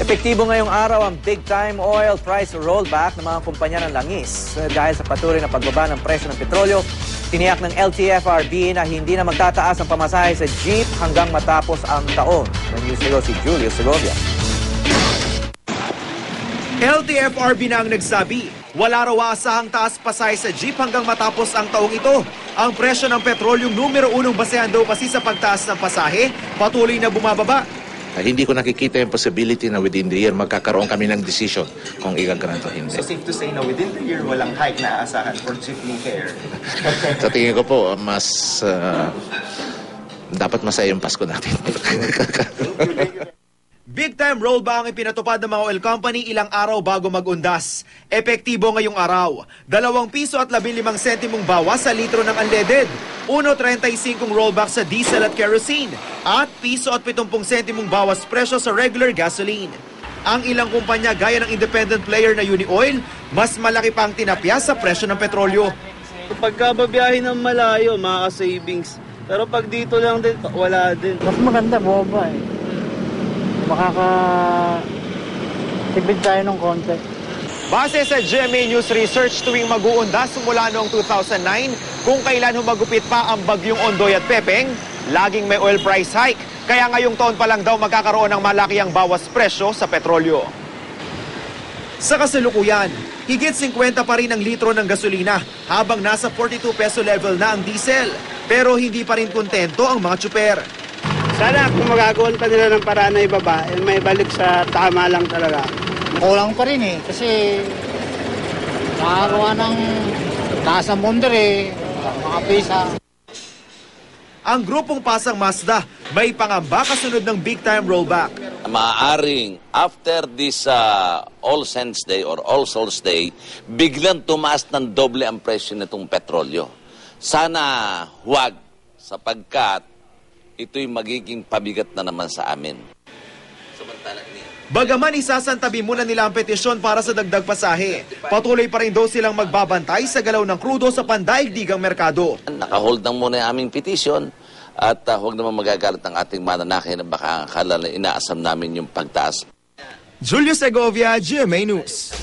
Epektibo ngayong araw ang big-time oil price rollback ng mga kumpanya ng langis. Dahil sa patuloy na pagbaba ng presyo ng petrolyo, tiniyak ng LTFRB na hindi na magtataas ang pamasahe sa jeep hanggang matapos ang taon. May news na si Julio Segovia. LTFRB na ang nagsabi, wala raw asahang taas pasahe sa jeep hanggang matapos ang taong ito. Ang presyo ng petrolyong numero 1 basehan daw kasi sa pagtaas ng pasahe, patuloy na bumababa. Hindi ko nakikita yung possibility na within the year magkakaroon kami ng decision kung igagaranto hindi. So safe to say na within the year walang hike na aasahan for jeepney fare? Sa tingin ko po, mas dapat masaya yung Pasko natin. Big-time rollback ang ipinatupad ng mga oil company ilang araw bago mag-undas. Epektibo ngayong araw, 2 piso at 15 sentimong bawas sa litro ng unleaded, 1.35 rollback sa diesel at kerosene, at piso at 70 sentimong bawas presyo sa regular gasoline. Ang ilang kumpanya gaya ng independent player na Unioil, mas malaki pa ang tinapya sa presyo ng petrolyo. Pagka babiyahe ng malayo, makaka-savings. Pero pag dito lang din, wala din. Mas maganda, boba eh. Makakatipid tayo ng konti. Base sa GMA News Research, tuwing mag-uundas mula noong 2009, kung kailan humagupit pa ang bagyong Ondoy at Pepeng, laging may oil price hike. Kaya ngayong taon pa lang daw magkakaroon ng malakiang bawas presyo sa petrolyo. Sa kasalukuyan, higit 50 pa rin ang litro ng gasolina habang nasa 42 peso level na ang diesel. Pero hindi pa rin kontento ang mga tsuper. Sana kung magagawan pa nila ng paraan na ibaba, may balik sa tama lang talaga. Kulang pa rin eh, kasi nakagawa ng taas ng bundar eh, mga pisa. Ang grupong Pasang Mazda may pangamba kasunod ng big-time rollback. Maaaring after this All Saints Day or All Souls Day, biglang tumaas ng doble ang presyo nitong petrolyo. Sana huwag, sapagkat ito'y magiging pabigat na naman sa amin. Bagaman isasantabi muna nila ang petisyon para sa dagdag pasahe, patuloy pa rin daw silang magbabantay sa galaw ng krudo sa pandaigdigang merkado. Nakahold lang muna yung aming petisyon at huwag naman magagalit ang ating mananakay na baka akala na inaasam namin yung pagtaas. Julio Segovia, GMA News.